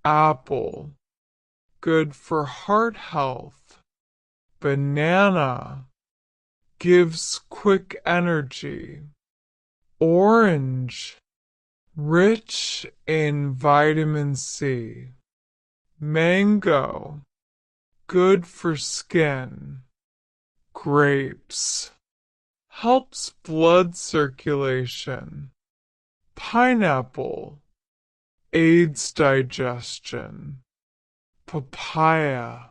Apple, good for heart health. Banana, gives quick energy. Orange, rich in vitamin C. Mango, good for skin. Grapes, helps blood circulation. Pineapple, aids digestion. Papaya,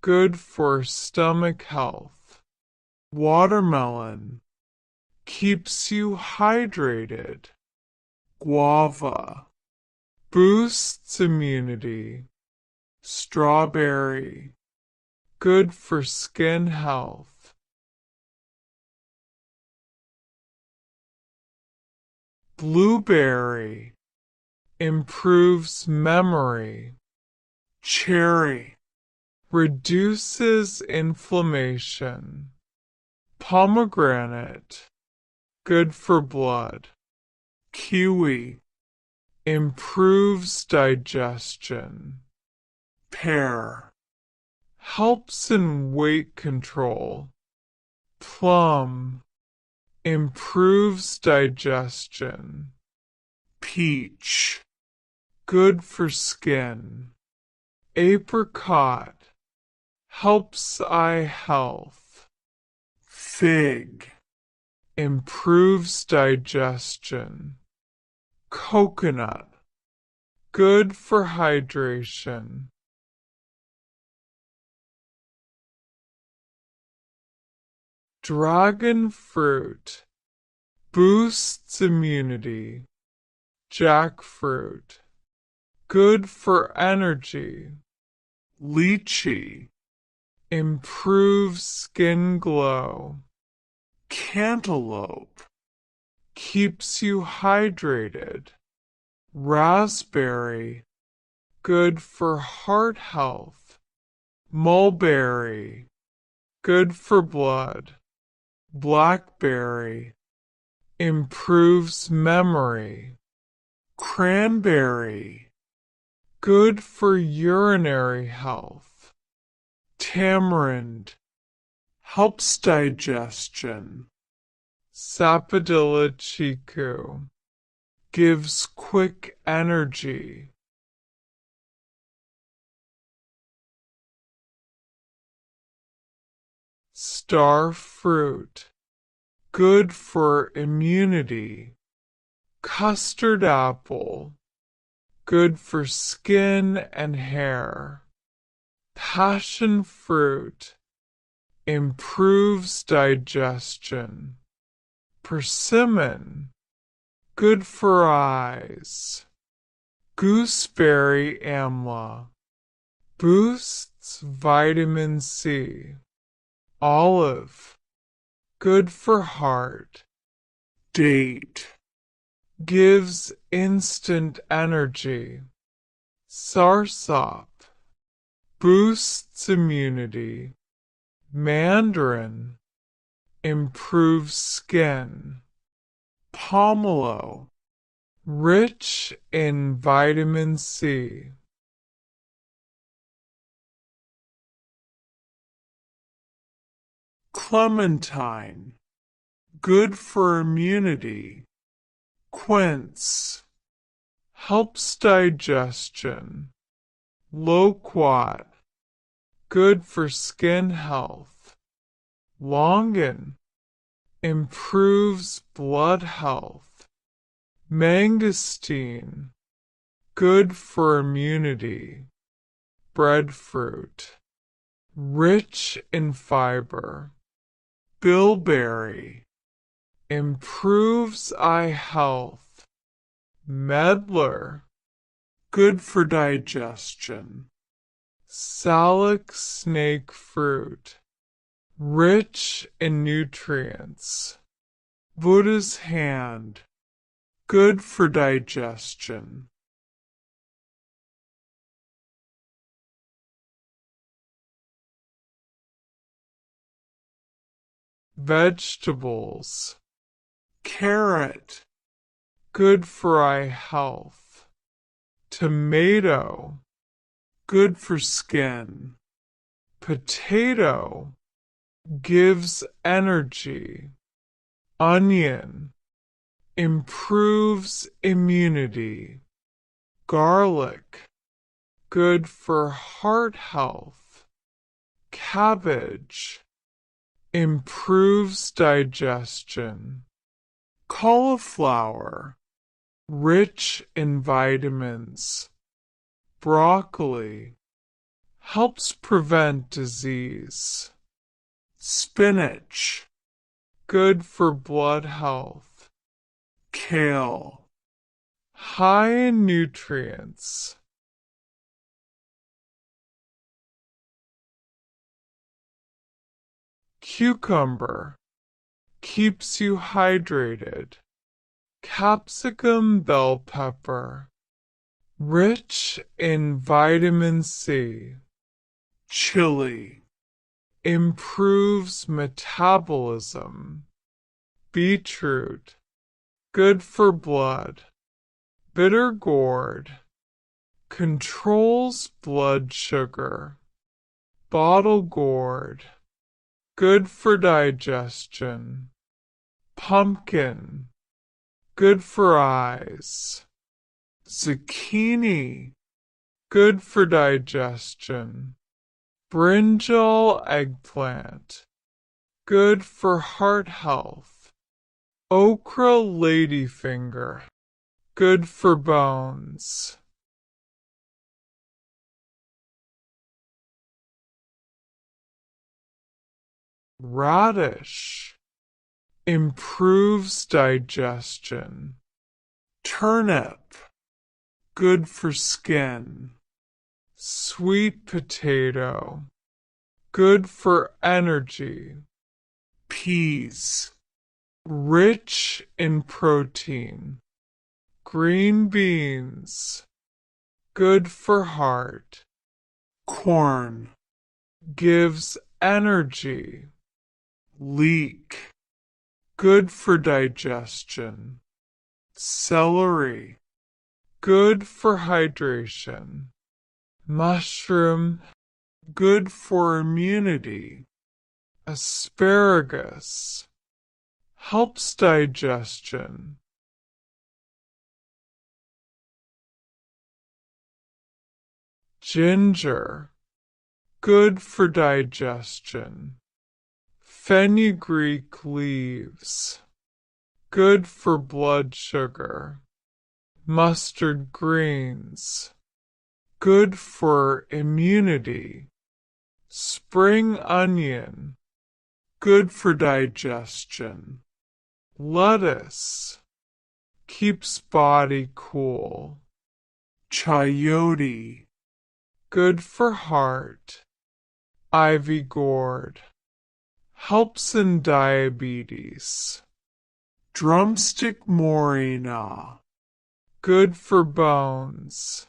good for stomach health. Watermelon, keeps you hydrated. Guava, boosts immunity. Strawberry, good for skin health. Blueberry, improves memory. Cherry, reduces inflammation. Pomegranate, good for blood. Kiwi, improves digestion. Pear, helps in weight control. Plum, improves digestion. Peach, good for skin. Apricot, helps eye health. Fig, improves digestion. Coconut, good for hydration. Dragon fruit, boosts immunity. Jackfruit, good for energy. Lychee, improves skin glow. Cantaloupe, keeps you hydrated. Raspberry, good for heart health. Mulberry, good for blood. Blackberry, improves memory. Cranberry, good for urinary health. Tamarind, helps digestion. Sapodilla chiku, gives quick energy. Star fruit, good for immunity. Custard apple, good for skin and hair. Passion fruit, improves digestion. Persimmon, good for eyes. Gooseberry amla, boosts vitamin C. Olive, good for heart. Date, gives instant energy. Sarsop, boosts immunity. Mandarin, improves skin. Pomelo, rich in vitamin C. Clementine, good for immunity. Quince, helps digestion. Loquat, good for skin health. Longan, improves blood health. Mangosteen, good for immunity. Breadfruit, rich in fiber. Bilberry, improves eye health. Medlar, good for digestion. Salic snake fruit, rich in nutrients. Buddha's hand, good for digestion. Vegetables. Carrot, good for eye health. Tomato, good for skin. Potato, gives energy. Onion, improves immunity. Garlic, good for heart health. Cabbage, improves digestion. Cauliflower, rich in vitamins. Broccoli, helps prevent disease. Spinach, good for blood health. Kale, high in nutrients. Cucumber, keeps you hydrated. Capsicum bell pepper, rich in vitamin C. Chili, improves metabolism. Beetroot, good for blood. Bitter gourd, controls blood sugar. Bottle gourd, good for digestion. Pumpkin, good for eyes. Zucchini, good for digestion. Brinjal eggplant, good for heart health. Okra ladyfinger, good for bones. Radish, improves digestion. Turnip, good for skin. Sweet potato, good for energy. Peas, rich in protein. Green beans, good for heart. Corn, gives energy. Leek, good for digestion. Celery, good for hydration. Mushroom, good for immunity. Asparagus, helps digestion. Ginger, good for digestion. Fenugreek leaves, good for blood sugar. Mustard greens, good for immunity. Spring onion, good for digestion. Lettuce, keeps body cool. Chayote, good for heart. Ivy gourd, helps in diabetes. Drumstick morena, good for bones.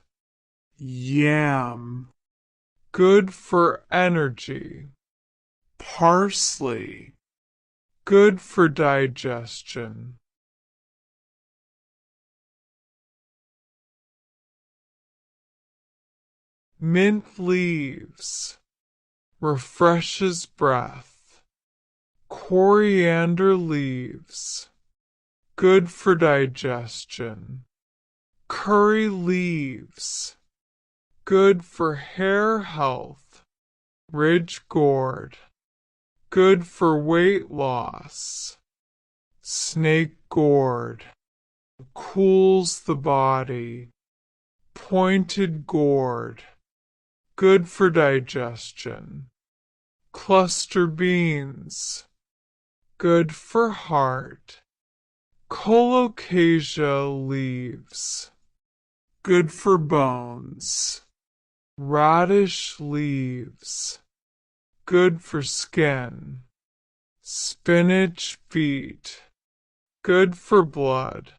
Yam, good for energy. Parsley, good for digestion. Mint leaves, refreshes breath. Coriander leaves, good for digestion. Curry leaves, good for hair health. Ridge gourd, good for weight loss. Snake gourd, cools the body. Pointed gourd, good for digestion. Cluster beans, good for heart. Colocasia leaves, good for bones. Radish leaves, good for skin. Spinach beet, good for blood.